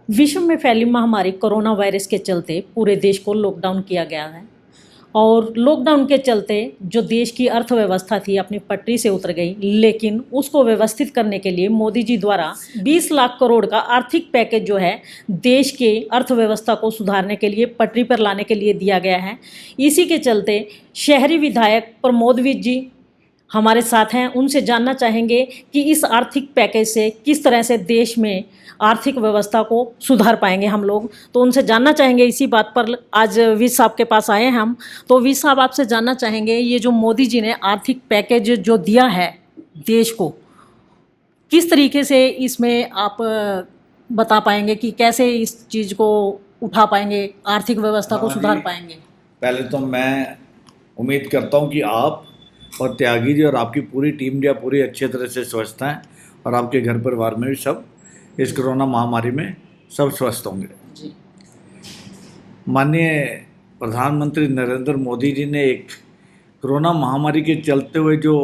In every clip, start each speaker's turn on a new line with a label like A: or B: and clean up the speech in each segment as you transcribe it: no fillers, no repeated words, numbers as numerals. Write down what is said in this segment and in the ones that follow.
A: विश्व में फैली महामारी कोरोना वायरस के चलते पूरे देश को लॉकडाउन किया गया है और लॉकडाउन के चलते जो देश की अर्थव्यवस्था थी अपनी पटरी से उतर गई। लेकिन उसको व्यवस्थित करने के लिए मोदी जी द्वारा 20 लाख करोड़ का आर्थिक पैकेज जो है देश के अर्थव्यवस्था को सुधारने के लिए पटरी पर लाने के लिए दिया गया है। इसी के चलते शहरी विधायक प्रमोदवीर जी हमारे साथ हैं, उनसे जानना चाहेंगे कि इस आर्थिक पैकेज से किस तरह से देश में आर्थिक व्यवस्था को सुधार पाएंगे हम लोग। तो उनसे जानना चाहेंगे, इसी बात पर आज विज साहब के पास आए हैं हम। तो विज साहब आपसे जानना चाहेंगे, ये जो मोदी जी ने आर्थिक पैकेज जो दिया है देश को, किस तरीके से इसमें आप बता पाएंगे कि कैसे इस चीज़ को उठा पाएंगे, आर्थिक व्यवस्था को सुधार पाएंगे।
B: पहले तो मैं उम्मीद करता हूं कि आप और त्यागी जी और आपकी पूरी टीम जो पूरी अच्छे तरह से स्वस्थ हैं और आपके घर परिवार में भी सब इस कोरोना महामारी में सब स्वस्थ होंगे। माननीय प्रधानमंत्री नरेंद्र मोदी जी ने एक कोरोना महामारी के चलते हुए जो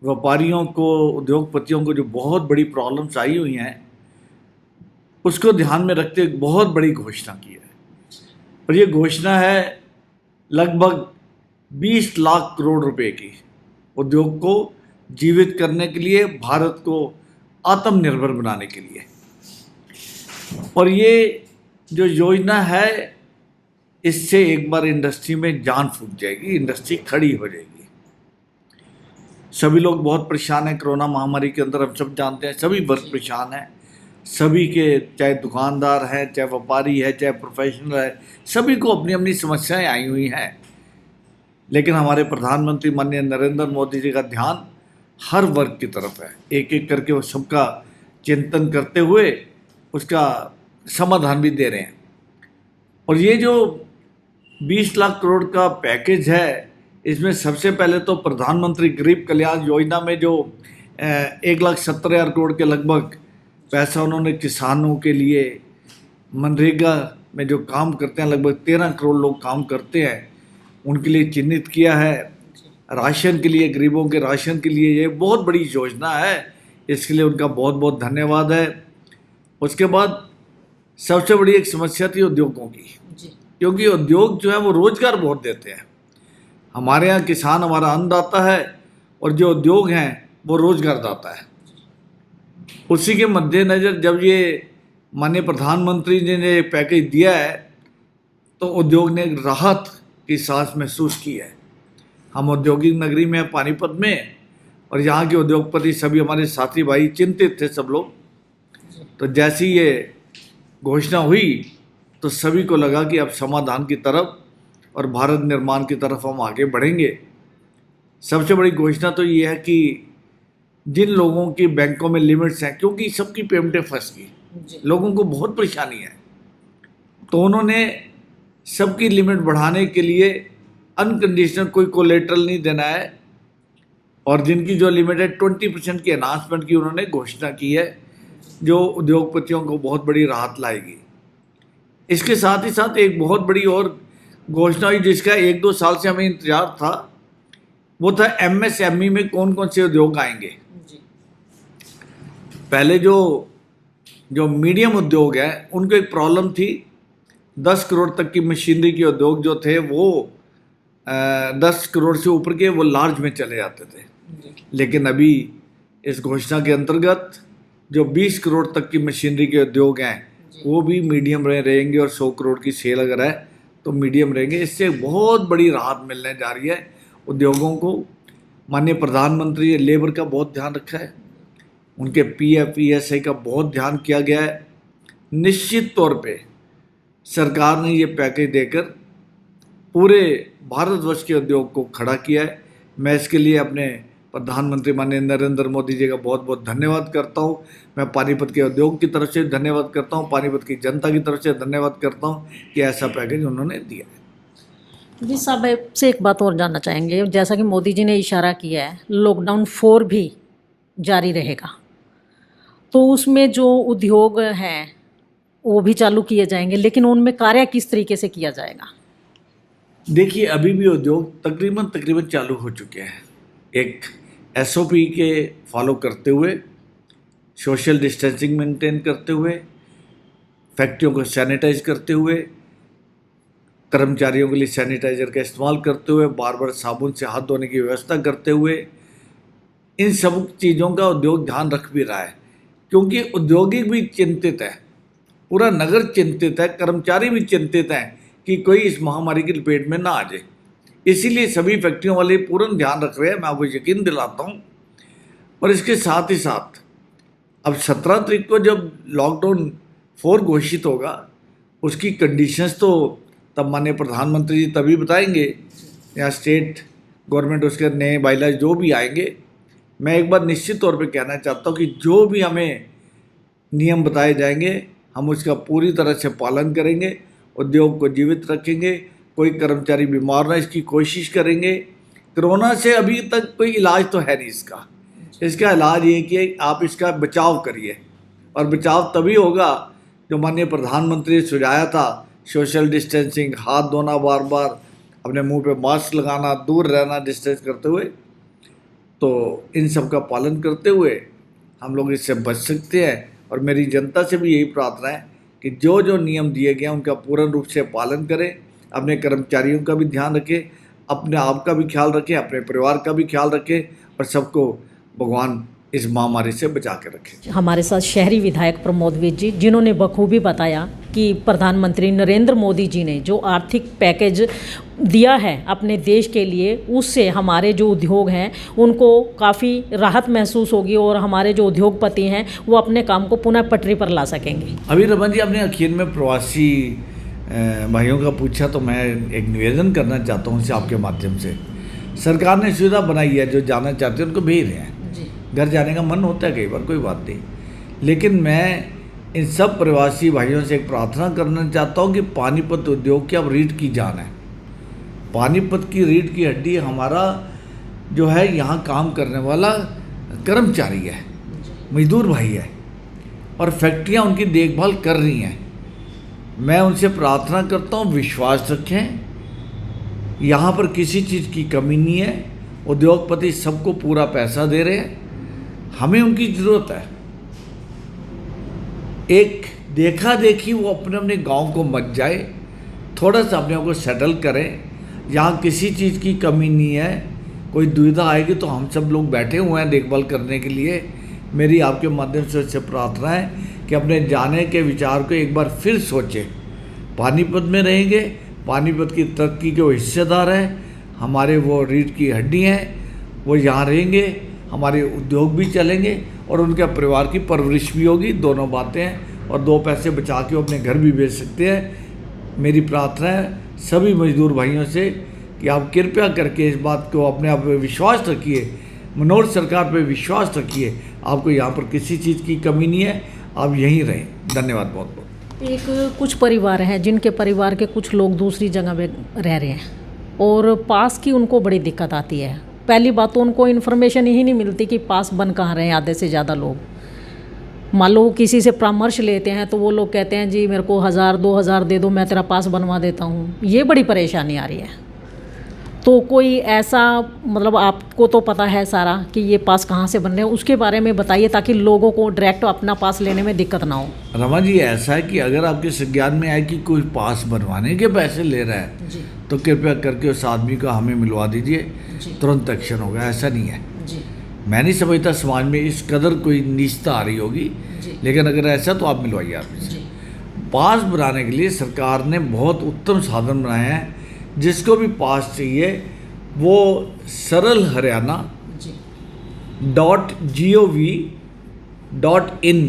B: व्यापारियों को, उद्योगपतियों को जो बहुत बड़ी प्रॉब्लम्स आई हुई हैं, उसको ध्यान में रखते एक बहुत बड़ी घोषणा की है। और ये घोषणा है लगभग 20 लाख करोड़ रुपए की उद्योग को जीवित करने के लिए, भारत को आत्मनिर्भर बनाने के लिए। और ये जो योजना है, इससे एक बार इंडस्ट्री में जान फूट जाएगी, इंडस्ट्री खड़ी हो जाएगी। सभी लोग बहुत परेशान हैं कोरोना महामारी के अंदर, हम सब जानते हैं, सभी वर्ग परेशान हैं। सभी के, चाहे दुकानदार हैं, चाहे व्यापारी है, चाहे प्रोफेशनल है, सभी को अपनी अपनी समस्याएं आई हुई हैं। लेकिन हमारे प्रधानमंत्री माननीय नरेंद्र मोदी जी का ध्यान हर वर्ग की तरफ है। एक एक करके वो सबका चिंतन करते हुए उसका समाधान भी दे रहे हैं। और ये जो 20 लाख करोड़ का पैकेज है, इसमें सबसे पहले तो प्रधानमंत्री गरीब कल्याण योजना में जो 1,70,000 करोड़ के लगभग पैसा उन्होंने किसानों के लिए, मनरेगा में जो काम करते हैं लगभग 13 करोड़ लोग काम करते हैं, उनके लिए चिन्हित किया है। राशन के लिए, गरीबों के राशन के लिए ये बहुत बड़ी योजना है, इसके लिए उनका बहुत बहुत धन्यवाद है। उसके बाद सबसे बड़ी एक समस्या थी उद्योगों की, क्योंकि उद्योग जो है वो रोजगार बहुत देते हैं। हमारे यहाँ किसान हमारा अन्नदाता है और जो उद्योग हैं वो रोजगार दाता है। उसी के मद्देनज़र जब ये माननीय प्रधानमंत्री जी ने पैकेज दिया है, तो उद्योग ने राहत की सांस महसूस की है। हम औद्योगिक नगरी में, पानीपत में, और यहाँ के उद्योगपति सभी हमारे साथी भाई चिंतित थे सब लोग। तो जैसी ये घोषणा हुई तो सभी को लगा कि अब समाधान की तरफ और भारत निर्माण की तरफ हम आगे बढ़ेंगे। सबसे बड़ी घोषणा तो ये है कि जिन लोगों की बैंकों में लिमिट्स हैं, क्योंकि सबकी पेमेंटें फंस गई, लोगों को बहुत परेशानी है, तो उन्होंने सबकी लिमिट बढ़ाने के लिए अनकंडीशनल कोई कोलेटरल नहीं देना है, और जिनकी जो लिमिट है 20% की अनाउंसमेंट की उन्होंने घोषणा की है, जो उद्योगपतियों को बहुत बड़ी राहत लाएगी। इसके साथ ही साथ एक बहुत बड़ी और घोषणा हुई जिसका 1-2 साल से हमें इंतजार था, वो था MSME में कौन कौन से उद्योग आएंगे। पहले जो मीडियम उद्योग है उनको एक प्रॉब्लम थी, 10 करोड़ तक की मशीनरी के उद्योग जो थे वो 10 करोड़ से ऊपर के वो लार्ज में चले जाते थे। लेकिन अभी इस घोषणा के अंतर्गत जो 20 करोड़ तक की मशीनरी के उद्योग हैं वो भी मीडियम रहेंगे, और 100 करोड़ की सेल अगर है तो मीडियम रहेंगे। इससे बहुत बड़ी राहत मिलने जा रही है उद्योगों को। माननीय प्रधानमंत्री ने लेबर का बहुत ध्यान रखा है, उनके PF ESI का बहुत ध्यान किया गया है। निश्चित तौर पे सरकार ने ये पैकेज देकर पूरे भारतवर्ष के उद्योग को खड़ा किया है। मैं इसके लिए अपने प्रधानमंत्री माननीय नरेंद्र मोदी जी का बहुत बहुत धन्यवाद करता हूँ। मैं पानीपत के उद्योग की तरफ से धन्यवाद करता हूँ, पानीपत की जनता की तरफ से धन्यवाद करता हूँ कि ऐसा पैकेज उन्होंने दिया है।
A: जी साहब, से एक बात और जानना चाहेंगे, जैसा कि मोदी जी ने इशारा किया है लॉकडाउन 4 भी जारी रहेगा, तो उसमें जो उद्योग हैं वो भी चालू किए जाएंगे, लेकिन उनमें कार्य किस तरीके से किया जाएगा?
B: देखिए, अभी भी उद्योग तकरीबन चालू हो चुके हैं, एक SOP के फॉलो करते हुए, सोशल डिस्टेंसिंग मेंटेन करते हुए, फैक्ट्रियों को सैनिटाइज करते हुए, कर्मचारियों के लिए सैनिटाइज़र का इस्तेमाल करते हुए, बार बार साबुन से हाथ धोने की व्यवस्था करते हुए, इन सब चीज़ों का उद्योग ध्यान रख भी रहा है, क्योंकि औद्योगिक भी चिंतित है, पूरा नगर चिंतित है, कर्मचारी भी चिंतित हैं कि कोई इस महामारी की लपेट में ना आ जाए। इसीलिए सभी फैक्ट्रियों वाले पूर्ण ध्यान रख रहे हैं, मैं आपको यकीन दिलाता हूँ। और इसके साथ ही साथ अब 17 तारीख को जब लॉकडाउन 4 घोषित होगा, उसकी कंडीशंस तो तब माननीय प्रधानमंत्री जी तभी बताएंगे, या स्टेट गवर्नमेंट उसके नए बाइलाज जो भी आएंगे। मैं एक बार निश्चित तौर पे कहना चाहता हूँ कि जो भी हमें नियम बताए जाएंगे हम उसका पूरी तरह से पालन करेंगे, उद्योग को जीवित रखेंगे, कोई कर्मचारी बीमार ना इसकी कोशिश करेंगे। कोरोना से अभी तक कोई इलाज तो है नहीं इसका इलाज ये कि आप इसका बचाव करिए, और बचाव तभी होगा जो माननीय प्रधानमंत्री ने सुझाया था, सोशल डिस्टेंसिंग, हाथ धोना बार बार, अपने मुंह पे मास्क लगाना, दूर रहना डिस्टेंस करते हुए। तो इन सब का पालन करते हुए हम लोग इससे बच सकते हैं। और मेरी जनता से भी यही प्रार्थना है कि जो जो नियम दिए गए हैं उनका पूर्ण रूप से पालन करें, अपने कर्मचारियों का भी ध्यान रखें, अपने आप का भी ख्याल रखें, अपने परिवार का भी ख्याल रखें, और सबको भगवान इस महामारी से बचा के रखें।
A: हमारे साथ शहरी विधायक प्रमोद विज जी, जिन्होंने बखूबी बताया कि प्रधानमंत्री नरेंद्र मोदी जी ने जो आर्थिक पैकेज दिया है अपने देश के लिए, उससे हमारे जो उद्योग हैं उनको काफ़ी राहत महसूस होगी, और हमारे जो उद्योगपति हैं वो अपने काम को पुनः पटरी पर ला सकेंगे।
B: अभी रमन जी आपने आखिर में प्रवासी भाइयों का पूछा, तो मैं एक निवेदन करना चाहता हूँ उनसे आपके माध्यम से। सरकार ने सुविधा बनाई है, जो जाना चाहते हैं उनको भेज रहे हैं। घर जाने का मन होता है कई बार, कोई बात नहीं, लेकिन मैं इन सब प्रवासी भाइयों से एक प्रार्थना करना चाहता हूँ कि पानीपत उद्योग की अब रीढ़ की जान है। पानीपत की रीढ़ की हड्डी हमारा जो है यहाँ काम करने वाला कर्मचारी है, मजदूर भाई है, और फैक्ट्रियाँ उनकी देखभाल कर रही हैं। मैं उनसे प्रार्थना करता हूँ विश्वास रखें, यहाँ पर किसी चीज़ की कमी नहीं है, उद्योगपति सबको पूरा पैसा दे रहे हैं, हमें उनकी ज़रूरत है। एक देखा देखी वो अपने अपने गांव को मत जाए, थोड़ा सा अपने आप को सेटल करें। यहाँ किसी चीज़ की कमी नहीं है, कोई दुविधा आएगी तो हम सब लोग बैठे हुए हैं देखभाल करने के लिए। मेरी आपके माध्यम से उससे प्रार्थना है कि अपने जाने के विचार को एक बार फिर सोचें। पानीपत में रहेंगे, पानीपत की तरक्की के वो हिस्सेदार हैं, हमारे वो रीढ़ की हड्डी हैं, वो यहाँ रहेंगे, हमारे उद्योग भी चलेंगे और उनके परिवार की परवरिश भी होगी। दोनों बातें हैं, और 2 पैसे बचा के अपने घर भी भेज सकते हैं। मेरी प्रार्थना है सभी मजदूर भाइयों से कि आप कृपया करके इस बात को अपने आप पे विश्वास रखिए, मनोहर सरकार पे विश्वास रखिए। आपको यहाँ पर किसी चीज़ की कमी नहीं है, आप यहीं रहें। धन्यवाद बहुत बहुत।
A: एक कुछ परिवार हैं जिनके परिवार के कुछ लोग दूसरी जगह पे रह रहे हैं, और पास की उनको बड़ी दिक्कत आती है। पहली बात तो उनको इन्फॉर्मेशन ही नहीं मिलती कि पास बन कहाँ रहे हैं आधे से ज़्यादा लोग। मान लो किसी से परामर्श लेते हैं तो वो लोग कहते हैं जी मेरे को 1000-2000 दे दो, मैं तेरा पास बनवा देता हूँ। ये बड़ी परेशानी आ रही है। तो कोई ऐसा, मतलब आपको तो पता है सारा कि ये पास कहाँ से बन रहे हैं, उसके बारे में बताइए ताकि लोगों को डायरेक्ट अपना पास लेने में दिक्कत ना हो।
B: रमा जी, ऐसा है कि अगर आपके संज्ञान में आए कि कोई पास बनवाने के पैसे ले रहा है
A: जी,
B: तो कृपया करके उस आदमी को हमें मिलवा दीजिए, तुरंत एक्शन होगा। ऐसा नहीं है
A: जी,
B: मैं नहीं समझता समाज में इस कदर कोई नीचता आ रही होगी, लेकिन अगर ऐसा तो आप मिलवाइए आदमी से। पास बनाने के लिए सरकार ने बहुत उत्तम साधन बनाए हैं। जिसको भी पास चाहिए वो सरल हरियाणा .gov.in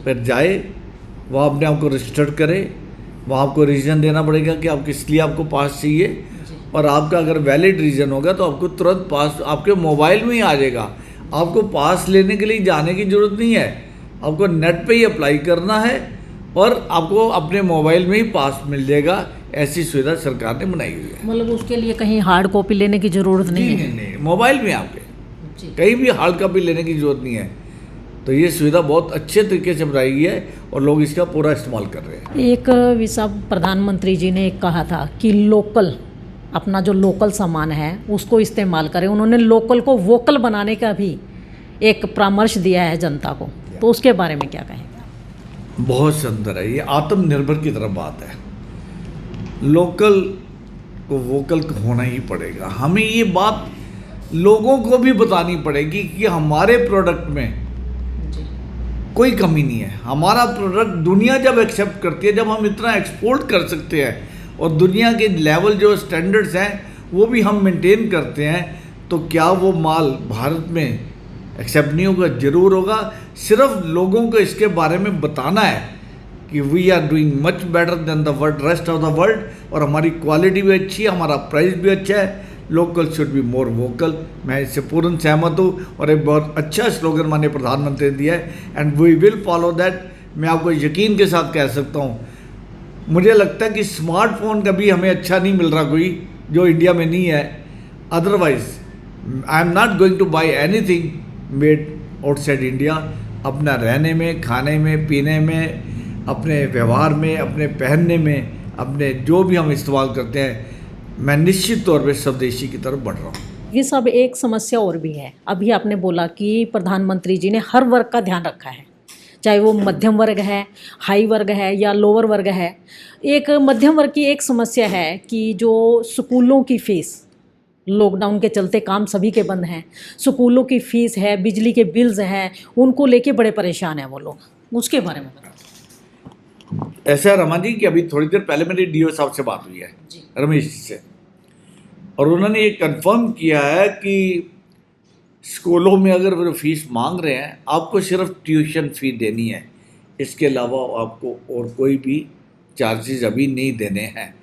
B: पर जाए, वहाँ अपने आप को रजिस्टर्ड करे। वहाँ आपको रीज़न देना पड़ेगा कि आप किस लिए आपको पास चाहिए, और आपका अगर वैलिड रीज़न होगा तो आपको तुरंत पास आपके मोबाइल में ही आ जाएगा। आपको पास लेने के लिए जाने की ज़रूरत नहीं है, आपको नेट पे ही अप्लाई करना है और आपको अपने मोबाइल में ही पास मिल जाएगा। ऐसी सुविधा सरकार ने बनाई हुई है।
A: मतलब उसके लिए कहीं हार्ड कॉपी लेने की ज़रूरत नहीं है।
B: नहीं, मोबाइल में आपके कहीं भी हार्ड कॉपी लेने की ज़रूरत नहीं है। तो ये सुविधा बहुत अच्छे तरीके से बनाई गई है और लोग इसका पूरा इस्तेमाल कर रहे हैं।
A: एक विशा प्रधानमंत्री जी ने कहा था कि लोकल, अपना जो लोकल सामान है उसको इस्तेमाल करें। उन्होंने लोकल को वोकल बनाने का भी एक परामर्श दिया है जनता को, तो उसके बारे में क्या कहेंगे?
B: बहुत सुंदर है। ये आत्मनिर्भर की तरफ बात है। लोकल को वोकल होना ही पड़ेगा। हमें ये बात लोगों को भी बतानी पड़ेगी कि हमारे प्रोडक्ट में कोई कमी नहीं है। हमारा प्रोडक्ट दुनिया जब एक्सेप्ट करती है, जब हम इतना एक्सपोर्ट कर सकते हैं और दुनिया के लेवल जो स्टैंडर्ड्स हैं वो भी हम मेंटेन करते हैं, तो क्या वो माल भारत में एक्सेप्ट नहीं होगा? ज़रूर होगा। सिर्फ लोगों को इसके बारे में बताना है कि we are doing much better than the rest of the world, और हमारी क्वालिटी भी अच्छी है, हमारा प्राइस भी अच्छा है। Local should be more vocal. मैं इससे पूर्ण सहमत हूँ और एक बहुत अच्छा स्लोगन माननीय प्रधानमंत्री ने दिया है, and we will follow that. मैं आपको यकीन के साथ कह सकता हूँ, मुझे लगता है कि स्मार्टफोन कभी हमें अच्छा नहीं मिल रहा कोई जो इंडिया में नहीं है। Otherwise I am not going two by anything made outside India. अपना रहने में, खाने में, पीने में, अपने व्यवहार में, अपने पहनने में, अपने जो भी हम इस्तेमाल करते हैं, मैं निश्चित तौर पे स्वदेशी की तरफ बढ़ रहा हूँ।
A: ये सब एक समस्या और भी है। अभी आपने बोला कि प्रधानमंत्री जी ने हर वर्ग का ध्यान रखा है, चाहे वो मध्यम वर्ग है, हाई वर्ग है या लोअर वर्ग है। एक मध्यम वर्ग की एक समस्या है कि जो स्कूलों की फ़ीस, लॉकडाउन के चलते काम सभी के बंद हैं, स्कूलों की फ़ीस है, बिजली के बिल्स हैं, उनको लेके बड़े परेशान हैं वो लोग। उसके बारे में बताओ।
B: ऐसा है रमा जी कि अभी थोड़ी देर पहले मेरी डीओ साहब से बात हुई है, रमेश जी से, और उन्होंने ये कंफर्म किया है कि स्कूलों में अगर वो फीस मांग रहे हैं, आपको सिर्फ ट्यूशन फ़ी देनी है, इसके अलावा आपको और कोई भी चार्जेस अभी नहीं देने हैं।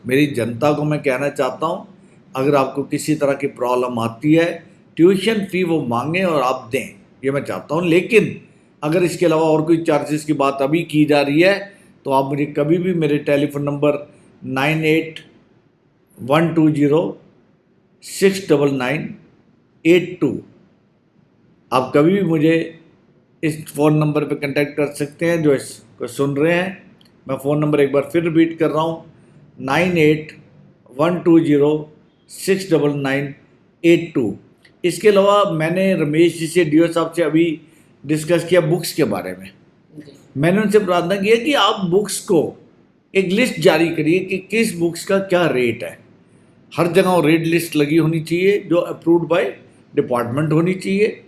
B: मेरी जनता को मैं कहना चाहता हूँ, अगर आपको किसी तरह की प्रॉब्लम आती है, ट्यूशन फ़ी वो मांगें और आप दें, ये मैं चाहता हूँ। लेकिन अगर इसके अलावा और कोई चार्जेस की बात अभी की जा रही है, तो आप मुझे कभी भी मेरे टेलीफोन नंबर 9812069982, आप कभी भी मुझे इस फ़ोन नंबर पे कांटेक्ट कर सकते हैं जो इसको सुन रहे हैं। मैं फ़ोन नंबर एक बार फिर रिपीट कर रहा हूँ, 9812069982। इसके अलावा मैंने रमेश जी से, डीओ साहब से अभी डिस्कस किया बुक्स के बारे में। मैंने उनसे प्रार्थना की है कि आप बुक्स को एक लिस्ट जारी करिए कि किस बुक्स का क्या रेट है। हर जगह रेट लिस्ट लगी होनी चाहिए जो अप्रूव्ड बाय डिपार्टमेंट होनी चाहिए,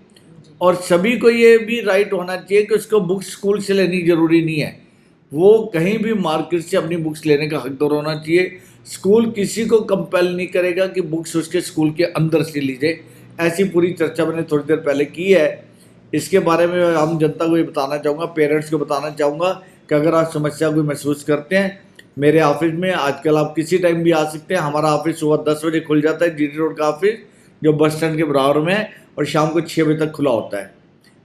B: और सभी को ये भी राइट होना चाहिए कि उसको बुक्स स्कूल से लेनी ज़रूरी नहीं है, वो कहीं भी मार्केट से अपनी बुक्स लेने का हकदार होना चाहिए। स्कूल किसी को कंपेल नहीं करेगा कि बुक्स उसके स्कूल के अंदर से लीजिए। ऐसी पूरी चर्चा मैंने थोड़ी देर पहले की है। इसके बारे में हम जनता को ये बताना चाहूँगा, पेरेंट्स को बताना चाहूँगा कि अगर आप समस्या कोई महसूस करते हैं, मेरे ऑफिस में आजकल आप किसी टाइम भी आ सकते हैं। हमारा ऑफिस सुबह 10 बजे खुल जाता है, जीटी रोड का ऑफिस जो बस स्टैंड के बराबर में है, और शाम को 6 बजे तक खुला होता है।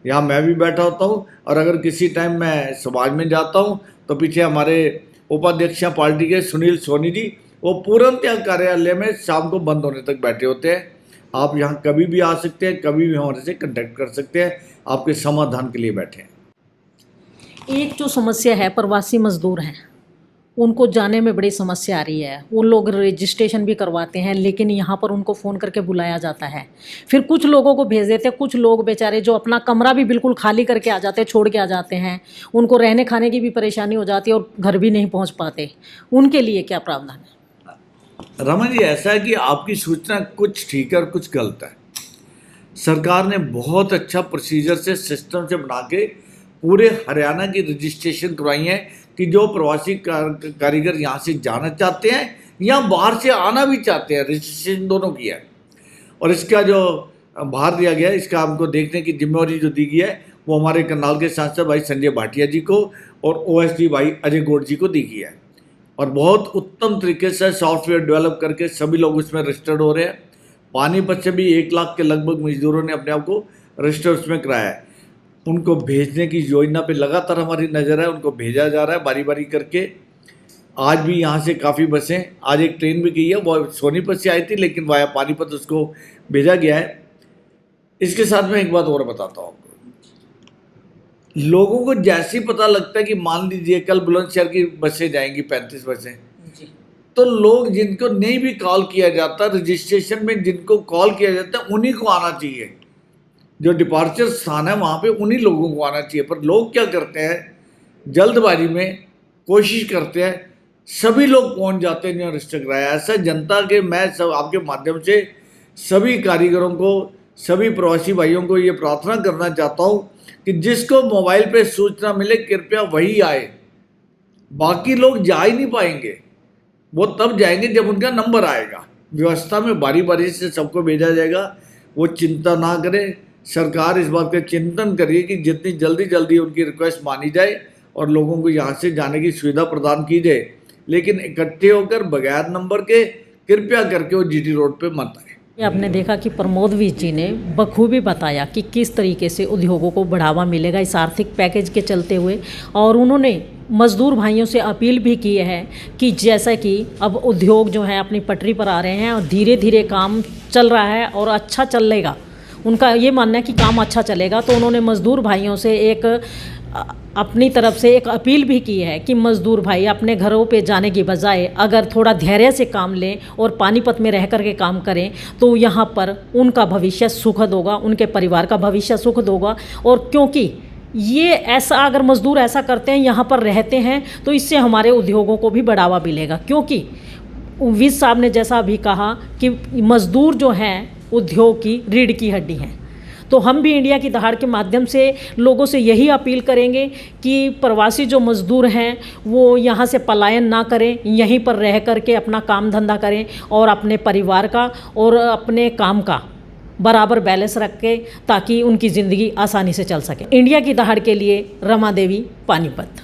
B: यहाँ मैं भी बैठा होता हूँ, और अगर किसी टाइम मैं समाज में जाता हूँ तो पीछे हमारे उपाध्यक्ष पार्टी के सुनील सोनी जी, वो पूर्णतः कार्यालय में शाम को बंद होने तक बैठे होते हैं। आप यहाँ कभी भी आ सकते हैं, कभी भी हमारे से कांटेक्ट कर सकते हैं, आपके समाधान के लिए बैठे हैं।
A: एक जो समस्या है, प्रवासी मजदूर हैं, उनको जाने में बड़ी समस्या आ रही है। वो लोग रजिस्ट्रेशन भी करवाते हैं, लेकिन यहाँ पर उनको फ़ोन करके बुलाया जाता है, फिर कुछ लोगों को भेज देते हैं। कुछ लोग बेचारे जो अपना कमरा भी बिल्कुल खाली करके आ जाते हैं, छोड़ के आ जाते हैं, उनको रहने खाने की भी परेशानी हो जाती है और घर भी नहीं पहुँच पाते। उनके लिए क्या प्रावधान है?
B: रमन जी, ऐसा है कि आपकी सूचना कुछ ठीक है और कुछ गलत है। सरकार ने बहुत अच्छा प्रोसीजर से, सिस्टम से बना के पूरे हरियाणा की रजिस्ट्रेशन करवाई है कि जो प्रवासी कारीगर यहाँ से जाना चाहते हैं या बाहर से आना भी चाहते हैं, रजिस्ट्रेशन दोनों की है। और इसका जो भार दिया गया है, इसका हमको देखने की जिम्मेवारी जो दी गई है, वो हमारे करनाल के सांसद भाई संजय भाटिया जी को और ओएसडी भाई अजय गौड़ जी को दी गई है। और बहुत उत्तम तरीके से सॉफ्टवेयर डेवलप करके सभी लोग उसमें रजिस्टर्ड हो रहे हैं। पानीपत से भी 1 लाख के लगभग मजदूरों ने अपने आप को रजिस्टर उसमें कराया है। उनको भेजने की योजना पे लगातार हमारी नज़र है, उनको भेजा जा रहा है बारी बारी करके। आज भी यहाँ से काफ़ी बसें, आज एक ट्रेन भी गई है, वो सोनीपत से आई थी लेकिन वाया पानीपत उसको भेजा गया है। इसके साथ में एक बात और बताता हूँ आपको, लोगों को जैसे ही पता लगता है कि मान लीजिए कल बुलंदशहर की बसें जाएंगी 35 बसें, तो लोग जिनको नहीं भी कॉल किया जाता, रजिस्ट्रेशन में जिनको कॉल किया जाता है उन्हीं को आना चाहिए। जो डिपार्चर स्थान है वहाँ पे उन्हीं लोगों को आना चाहिए। पर लोग क्या करते हैं, जल्दबाजी में कोशिश करते हैं, सभी लोग पहुंच जाते हैं जो रजिस्टर कराया। ऐसा जनता के मैं सब आपके माध्यम से सभी कारीगरों को, सभी प्रवासी भाइयों को ये प्रार्थना करना चाहता हूँ कि जिसको मोबाइल पे सूचना मिले कृपया वही आए। बाकी लोग जा ही नहीं पाएंगे, वो तब जाएंगे जब उनका नंबर आएगा। व्यवस्था में बारी बारी से सबको भेजा जाएगा, वो चिंता ना करें। सरकार इस बात का चिंतन करिए कि जितनी जल्दी उनकी रिक्वेस्ट मानी जाए और लोगों को यहाँ से जाने की सुविधा प्रदान की जाए, लेकिन इकट्ठे होकर बगैर नंबर के कृपया करके वो जीटी रोड पे मत आए।
A: ये आपने देखा कि प्रमोद विज जी ने बखूबी बताया कि किस तरीके से उद्योगों को बढ़ावा मिलेगा इस आर्थिक पैकेज के चलते हुए, और उन्होंने मजदूर भाइयों से अपील भी की है कि जैसा कि अब उद्योग जो है अपनी पटरी पर आ रहे हैं और धीरे धीरे काम चल रहा है और अच्छा चलेगा, उनका ये मानना है कि काम अच्छा चलेगा। तो उन्होंने मजदूर भाइयों से अपनी तरफ से एक अपील भी की है कि मजदूर भाई अपने घरों पे जाने की बजाय अगर थोड़ा धैर्य से काम लें और पानीपत में रह कर के काम करें तो यहाँ पर उनका भविष्य सुखद होगा, उनके परिवार का भविष्य सुखद होगा। और क्योंकि ये ऐसा अगर मजदूर ऐसा करते हैं, यहाँ पर रहते हैं, तो इससे हमारे उद्योगों को भी बढ़ावा मिलेगा। क्योंकि विज साहब ने जैसा अभी कहा कि मजदूर जो हैं उद्योग की रीढ़ की हड्डी हैं, तो हम भी इंडिया की दहाड़ के माध्यम से लोगों से यही अपील करेंगे कि प्रवासी जो मजदूर हैं वो यहाँ से पलायन ना करें, यहीं पर रह कर के अपना काम धंधा करें और अपने परिवार का और अपने काम का बराबर बैलेंस रख के, ताकि उनकी ज़िंदगी आसानी से चल सके। इंडिया की दहाड़ के लिए रमा देवी, पानीपत।